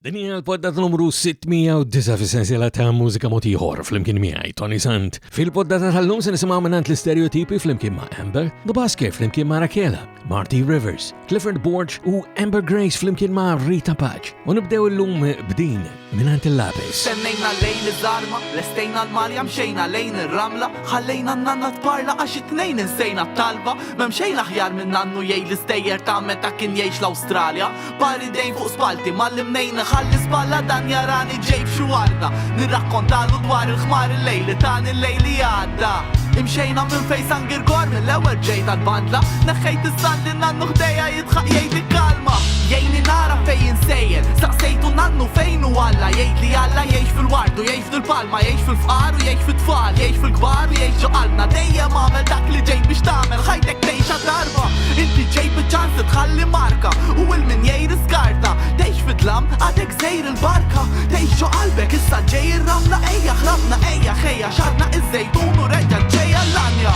Din hija l-poddat numru 609 fis-sensiela ta' Mużika Mod Ieħor flimkien miegħi Toni Sant. Fil-poddata tal-lum se nisimgħu minn l-istereotipi flimkien ma' Amber, The Basket flimkien ma' Rakela, Marty Rivers, Clifford Borge u Amber Grace flimkien ma' Rita Paċ. U nibdew illum b'din minn il-lapis. Sennejna lejn iż-żarma, lestejna l-Malja mxejna lejn ir-ramla, ħallejna n-nanna tparla għax it-tnejn insejna t-talba, m'hemmxejn aħjar minn nannu jgħid l-istejjer ta' meta kien jgħix l-Awstralja, pari dejn fuq spalti mal-imnejn ħalli spalla dan jarani ġejb xuwarda, nirrakkontalu dwar il-ħmar il-lejli tan il-lejli għadda. Imxejna minn fej Sangirgor mill-ewwel ġej tal-bandla, neħħejt is-sandi nannu ħdejja jitħaq jgħid kalma. Jgħini nara fej insejjer, saqsejtu nannu fejn u Alla, jgħid li Alla jgħix fil-wardu, jgħix fil-palma, jgħix fil-fqar u jgħix fit-tfal, jgħix fil-kbar u jgħix ġoqalna. Dejjem għamel dak li ġejt biex tagħmel, ħajtek tgħixha darba. Inti ġej biċ-ċans tħalli marka u il-min jgħid iskarta. Tgħix fid-dlam għadek żejr il-barka, tgħix ġo qalbek issa ġej ir-ramla ejja ħrabna ejja ħejja xarna iż-żejtun u reġa' ġejja l-anja.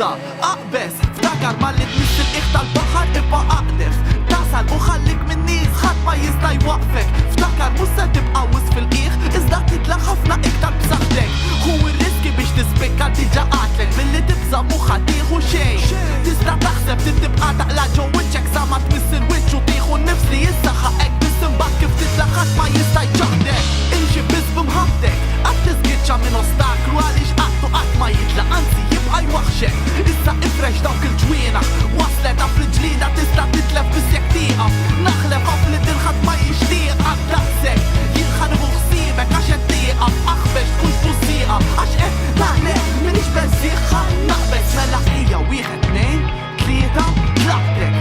Aqbes, ftakar malli tmiss il-iħ tal-baħar ibqa' aqdef. Tasal u ħallik minn nies ħadd ma jista' jwaqfek. Ftakar mhux se tibqa' wisq fil-qiegħ, iżda titlaq ħafna iktar b'saħħtek. Hu r-riski biex tispikka diġà qatlek milli tibża' mhux tieħu xejn. Tista' taħseb li tibqa' taqla ġo wiċċek sa ma tmiss il-wiċċ u tieħu nnifs li jissaħħaqek biss imbagħad kif titlaq ħadd ma jista' jġaħdek. Imxi biss b'imħabbtek, qatt tiżgiċċa minn ostaklu għaliex qatt ma jitlaq anzi jibqa' jwaħxek. Issa ifrex dawk il-ġwiena, waslet għaf l-ġlida tista' titlef biss jekk tieqaf. Naħlef għaf li tilħadd ma jixtieq għad daqsek, jilħanħu ħsiebek għax qed tieqaf aħbex tkun fużieqa għax qed naħlef minix benżieħħa naqbes mela ejja wieħed tnejn tlieta tlabtek.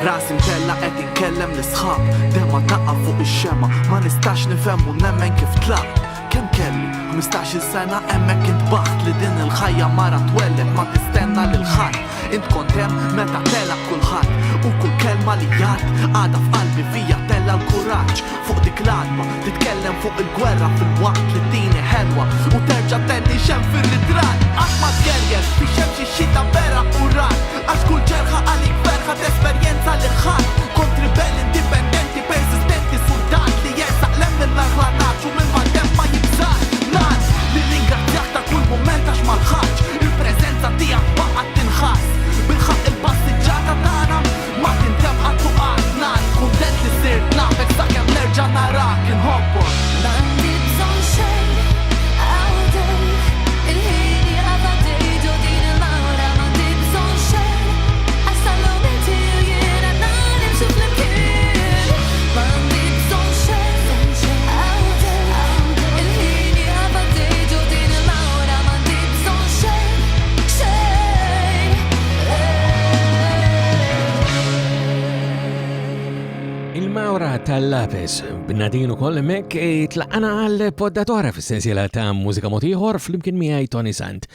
Rasi mkella qed inkellem l-isħab, dema taqqa fuq ix-xema, ma nistax nifhemmu nemmen kif tlaq. Kemm kelli 15-il sena hemmhekk intbaħt li din il-ħajja mara twellet ma tistenna lil ħadd. Int kont hemm meta telaq kulħadd u kull kelma li jgħid għadha f'qalbi fija tella l-kuraġġ fuq dik l-adba titkellem fuq il-gwerra fil-waqt li tini ħelwa u terġa' tenni xem fir-ritratt. Qatt ma tgerjer fi xemx ix-xita vera u rat għax kull ġerħa għalik ferħat esperjenza li ħadd. Kont ribell indipendenti persistenti sultat li jersaq lem mill-merħlanaċ u minn mal-dem ma jibżar. Nas li ringrazzjak ta' kull mument għax mal-ħaġ il-preżenza tiegħek baqgħet tinħass. Bil-ħaq il-passiġġata tagħna ma tintemm għattu għadna. Kuntent li sirt nafek sakemm nerġa' narak inħobbok. Il-mawra tal-lapis b'nadin ukoll hemmhekk tlaqana għall-poddatora fis-sensiela ta' Mużika Mod Ieħor flimkien miegħi Toni Sant.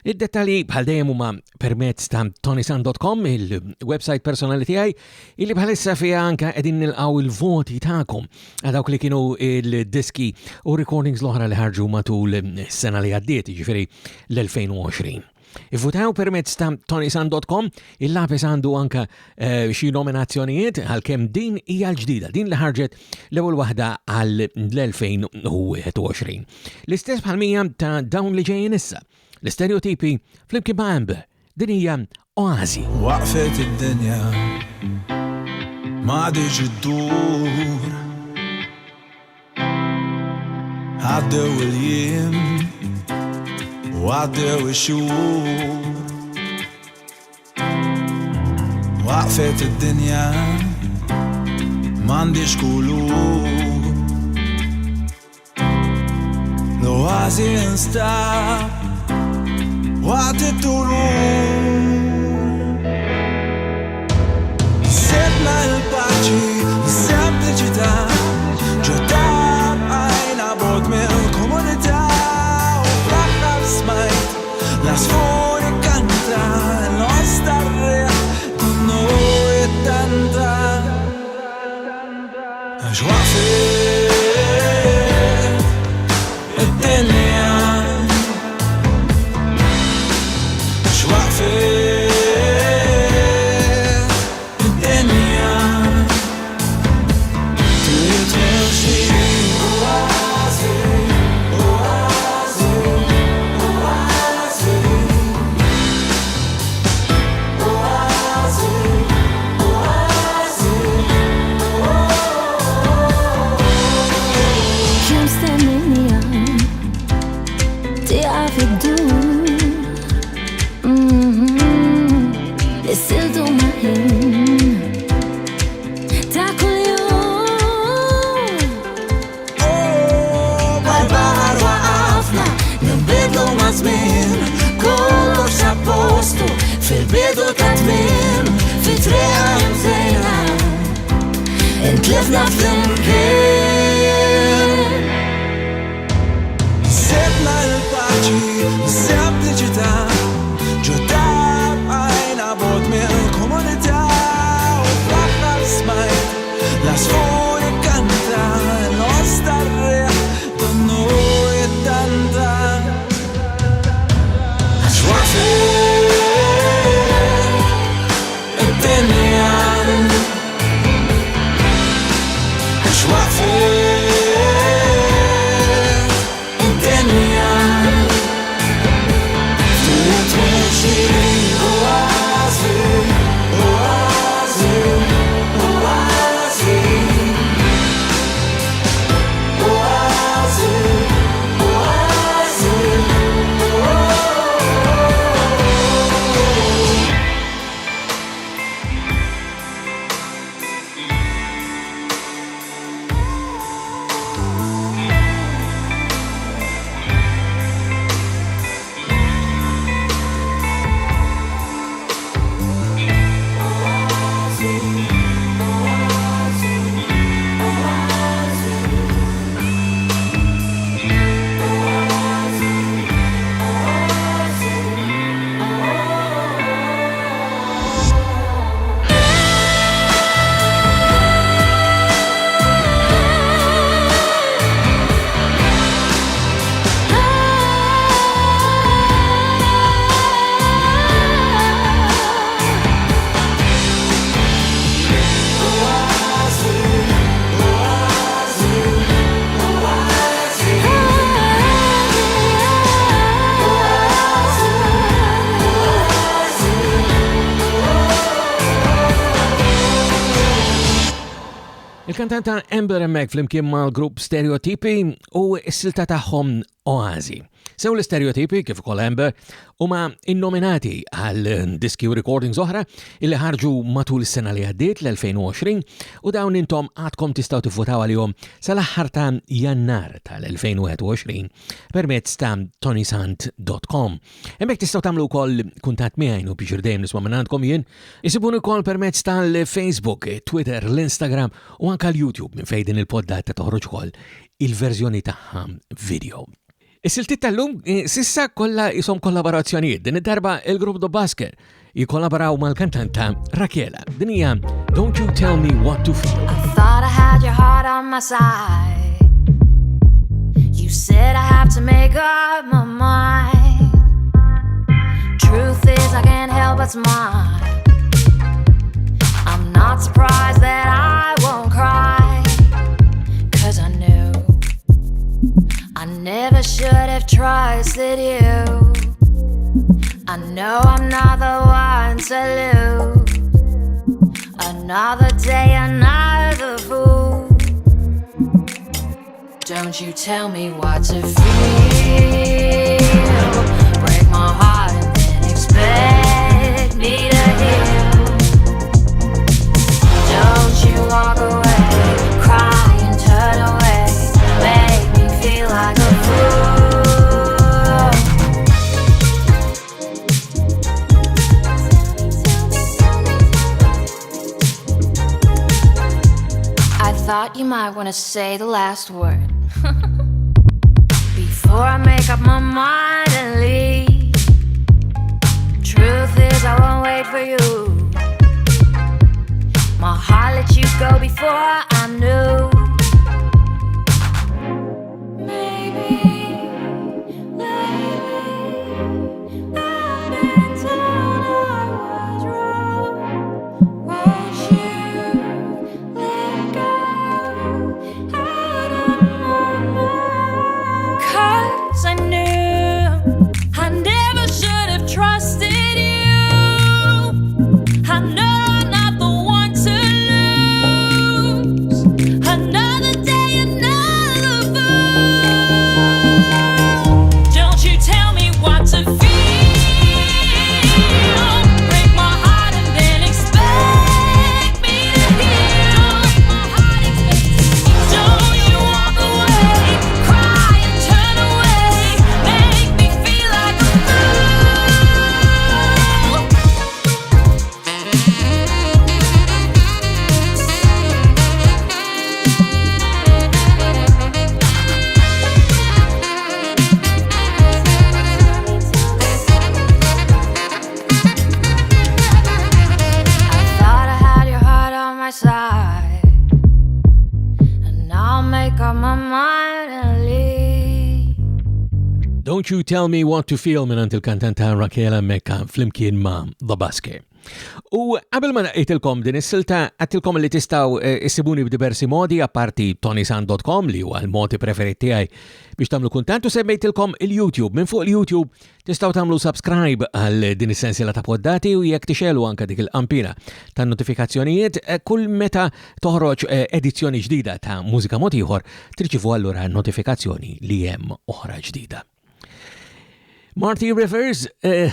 Id-dettalji bħal dejjem huma permezz ta' ToniSant.com, il-website personali tiegħi, illi bħalissa fiha anke qegħdin nilqgħu il-voti tagħkom għal dawk li kienu il-diski u recordings l-oħra li ħarġu matul is-sena li għaddiet, jiġifieri l-2020. Ivvutaw permezz ta' ToniSant.com, il-lapis għandu anka xi nominazzjonijiet għalkemm din hija l-ġdida, din li ħarġet l-ewwel waħda għal l-2021. L-istess bħalmija ta' dawn li ġejjin issa, l-Stereotipi flimkien ma' Amber, din hija Oasi. Waqfet id-dinja ma diġ iddur, għaddew il-jiem u għaddew ix-xhur. Waqfet id-dinja m'għandix kulur, l-oasi instab waqt it-turur. Sebna il-paċi, sempliċità, ġodab għajna bod mill-komunità, u fl-aħħar smajt l-asfuri kanta, l-ostarriħ dunnu it-tanta. Għax waqfet id-dinja, għax waqfet fil-bidu ta' tmiem, fit-triqa mżejna, intlifna fl-imkien. Sebna il-paċi, sempliċità, ġodab għajna bod mill-komunità, u fl-aħħar smajt l-asfuri kanta, l-ostarriħ dunnu it-tanta. Għax waqfet id-dinja, għax waqfet id-dinja, ftit mexi oasi, oasi, oasi, oasi, oasi. Il-kantanta Amber hemmhekk flimkien mal-grupp Stereotipi u s-silta tagħhom Oasi. Sew l-Stereotipi kif ukoll Amber huma innominati għal diski u recordings oħra illi ħarġu matul is-sena li għaddiet l-2020 u dawn intom għadkom tistgħu tivvutaw għalihom sal-aħħar ta' Jannar tal-2021 permezz ta' ToniSant.com. Hemmhekk tistgħu tagħmlu wkoll kuntatt miegħi u biċir dejjem nisma' minn għandkom jien, isibuni wkoll permezz tal-Facebook, Twitter, l-Instagram u anke l-YouTube minn fejn din il-poddata toħroġ ukoll il-verżjoni tagħha video. Is-siltiet tal-lum sissa kollha isom kollaborazzjonijiet. Din id-darba il-grupp Do Basker jikollaboraw mal-kantanta Rakela. Din hija Don't You Tell Me What to Feel. I thought I had your heart on my side. You said I have to make up my mind. what's mine. I'm not surprised that I won't cry, 'cause I knew I never should have trusted you. I know I'm not the one to lose. Another day, another fool. Don't you tell me what to feel. Break my heart and then expect me to heal. Don't you walk away, cry and turn away, make me feel like a fool. I thought you might want to say the last word before I make up my mind and leave. Truth is, I won't wait for you. My heart let you go before I knew. Maybe I've been told I was wrong. Won't you let go out of my mind? 'Cause I knew I never should have trusted you. I know I'm not the one to lose. Another day, another fool. Don't you tell me what to feel. Break my heart and then expect me to heal. Don't you walk away, cry and turn away, make me feel like a fool. I thought I had your heart on my side, and now I'll make up my mind and leave. Don't You Tell Me What to Feel minant il-kantanta Rakela Mekka flimkien ma' The Basket. U qabel ma naqgħidilkom din is-silta għattilkom li tistgħu issibuni b'diversi modi apparti ToniSant.com li huwa l-modi preferit tiegħi biex tagħmlu kuntant u semmejtilkom il-YouTube. Minn fuq il-YouTube tistgħu tagħmlu subscribe għal din is-sensiela ta' poddati u jekk tixelu anke dik il-qampina tan-notifikazzjonijiet kull meta toħroġ edizzjoni ġdida ta' Mużika Mod Ieħor tirċivu allura notifikazzjoni li hemm oħra ġdida. Marty Rivers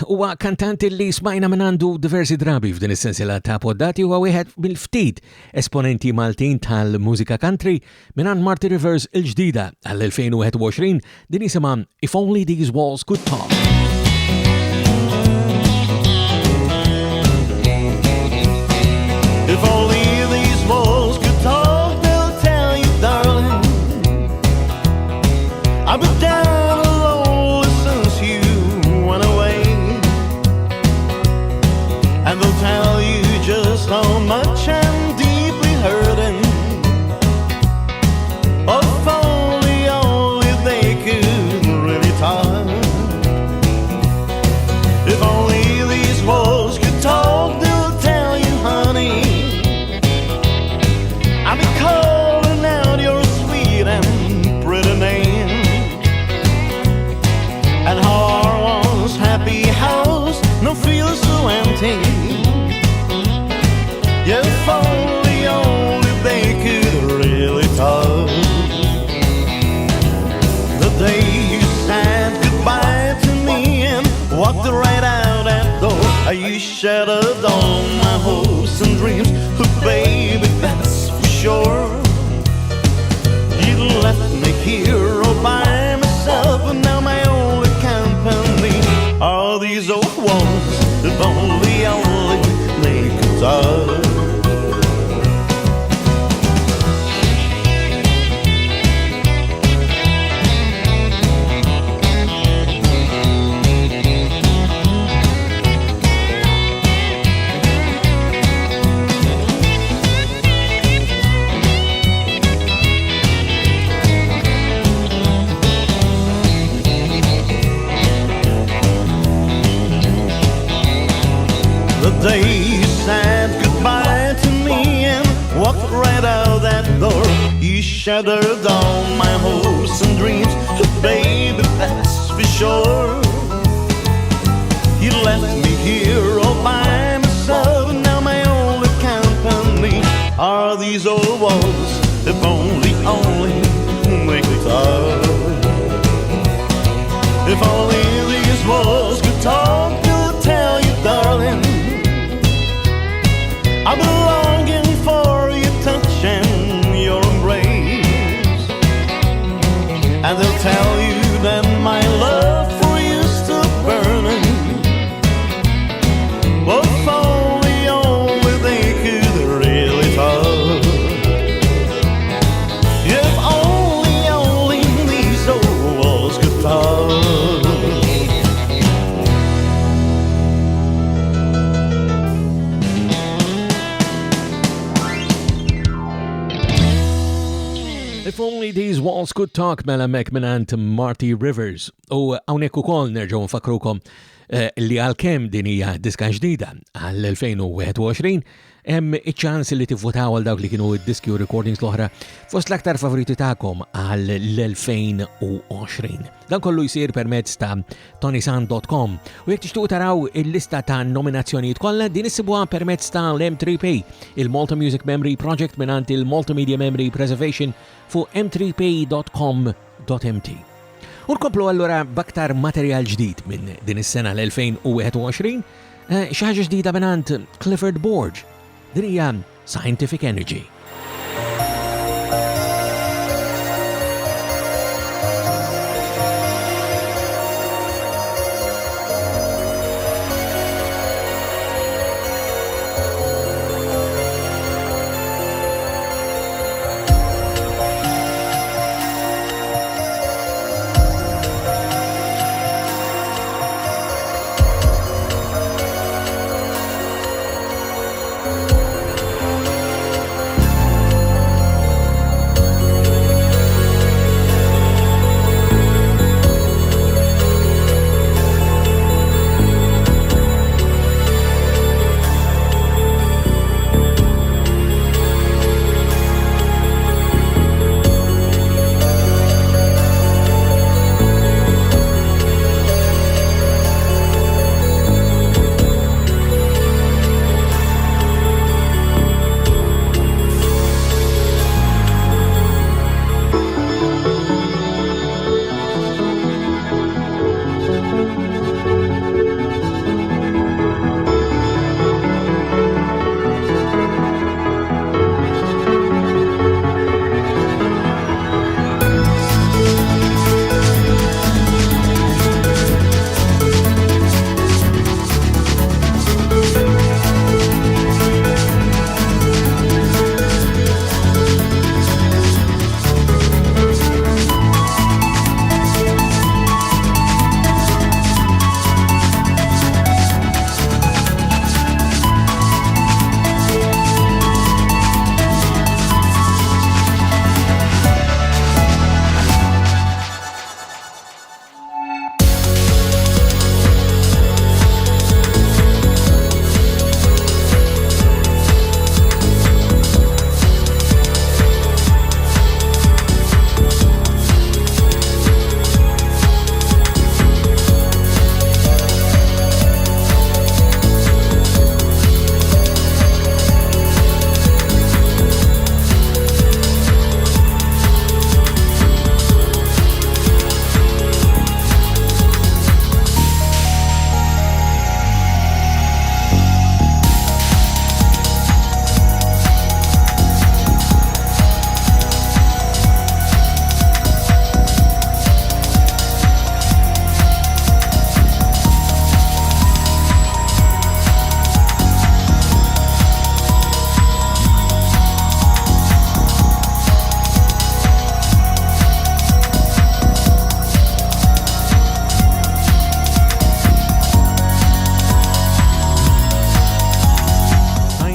huwa kantanti li smajna minn għandu diversi drabi f'din is-sensiela ta' poddati huwa wieħed mill-ftit esponenti Maltin tal-mużika country minn għand Marty Rivers il-ġdida għall-2021 din isimha If Only These Walls Could Talk. If only these walls could talk, they'll tell you, darling, I've been down alone since you went away. And they'll tell you just how much I'm deeply hurting. If only they could really talk. If only these walls could talk, they'll tell you, honey, I'll be calling out your sweet and pretty name. And how our once happy house now feels so empty. Yeah, if only they could really talk. The day you said goodbye to me and walked right out that door, you shattered all my hopes and dreams. Oh, baby, that's for sure. You left me here all by myself, and now my only company are these old walls. If only they could talk. day you said goodbye to me and walked right out that door. You shattered all my hopes and dreams, baby, that's for sure. You left me here all by myself, and now my only company are these old walls. If only they could talk. If only these walls could talk to tell you, darling, I've been longing for your touch and your embrace. And they'll tell you that my love for you's still burning. Well, if only they could really talk. If only these old walls could talk. If only these walls could talk mela mek minant Marty Rivers. U għawnek ukoll nerġgħu nfakrukom li għal-kem din hija diska ġdida għal-2021 hemm iċ-ċans li tivvotaw għal dawk li kienu diski u recordings l-oħra fost l-aktar favoriti tagħkom għal-2020. Dan kollu jsir permezz ta' ToniSant.com u jekk tixtuq taraw il-lista ta' nominazzjonijiet kollha din issibuha permezz ta' l-M3P, il-Malta Music Memory Project mingħand il-Multimedia Memory Preservation fuq m3p.com.mt. Unkomplu allura baktar materjal ġdid minn din is-sena l-2021, xi ħaġa ġdida mingħand Clifford Borge. Din hija Scientific Energy.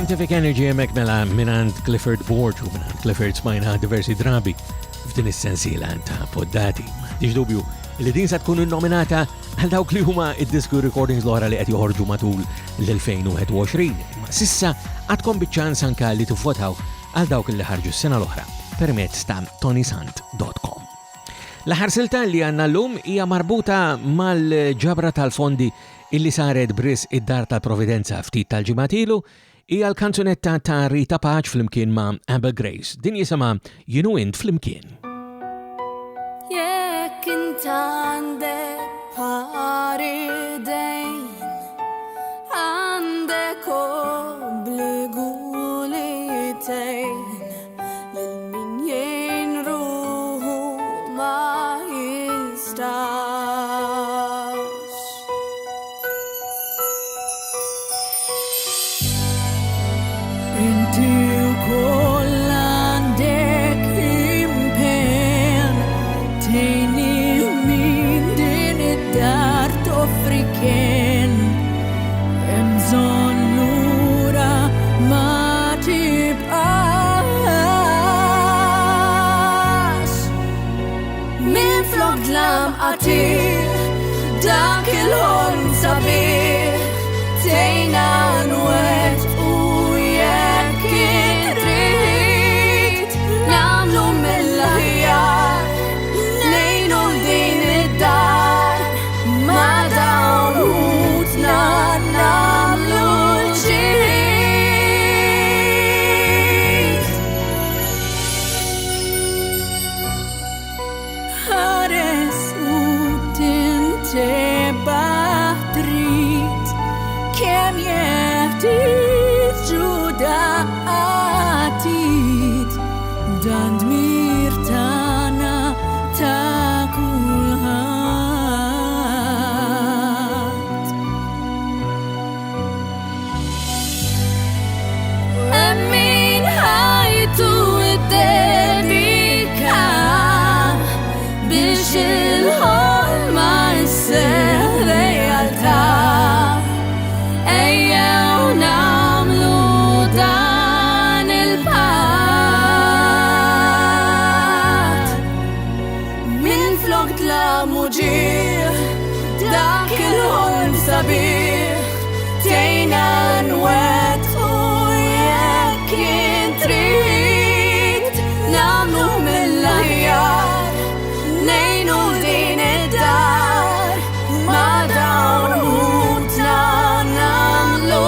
Scientific Energy hemmhekk mela minant Clifford Borge u minant Clifford smajna diversi drabi f'din is-sensiela ta' poddati. M'għandix dubju li din sa tkun innominata għal dawk li huma id-disku recordings l-oħra li qed joħorġu matul l-2021. Ma sissa għadkom biċ-ċans anke li tivvotaw għal dawk li ħarġu s-sena l-oħra permezz ta' ToniSant.com. L-aħħar silta li għandna llum hija marbuta mal-ġabra tal-fondi illi saret bris id-Dar tal-Providenza ftit tal-ġimgħat ilu hija l-kanzunetta ta' Rita Paċ flimkien ma' Amber Grace. Din jisimha Jienu Int Flimkien. Jekk int għandek pari dejn, għandek obbligu li tgħin lil min jgħin ruħu ma jistax. Inti wkoll għandek impenn tgħinni min din id-dar toffri kien. Hemm bżonn lura ma tibqax. Minflok dlam qatil dak il-ħolm sabiħ tgħinna nwettqu jekk intrid nagħmlu mill-aħjar ngħinu din id-dar ma' dawn ħutna nagħmlu l-ġid. Ħares u tintebaħ trid kemm jeħtieġu daqatit dan dmir tagħna ta' kulħadd. Hemm min ħajtu iddedika biex il-ħolma isseħ realtà. Ejjew nagħmlu dan il-patt. Minflok dlam u ġieħ dak il-ħolm sabiħ tgħinna nwettqu jekk intrid nagħmlu mill-aħjar ngħinu din id-dar ma' dawn ħutna nagħmlu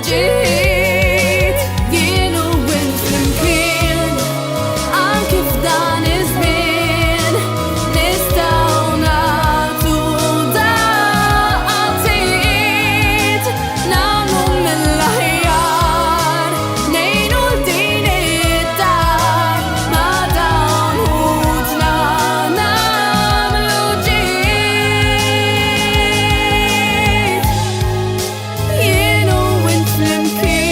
ġid. Jienu int flimkien anki f'dan iż-żmien nistgħu nagħtu daqatit nagħmlu mill-aħjar ngħinu din id-dar ma' dawn ħutna nagħmlu ġid. Jienu int flimkien.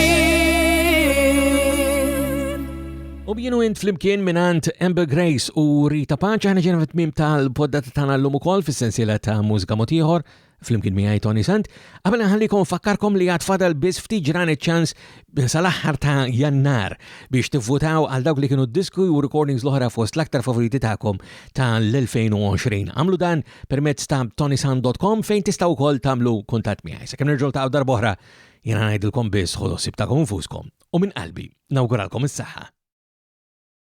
U Jienu Int Flimkien minant Amber Grace u Rita Paċ ħana ġena fit-tmiem tal-poddata tagħna llum ukoll fis-sensiela ta' Mużika Mod Ieħor flimkien miegħi Toni Sant. Qabel ħallikom fakkarkom li għad fadal biss ftit ġranet ċans sal-aħħar ta' Jannar biex tivvutaw għal dawk li kienu d-disku u recordings l-oħra fost l-aktar favoriti tagħkom tal-2020. Għamlu dan permezz ta' ToniSant.com fejn tistgħu wkoll tagħmlu kuntatt miegħi. Sakemm nerġgħu ta' darba oħra jiena ngħidilkom biss ħodu ssib tagħkom infuskom u minn qalbi nawguralkom is-saħħa.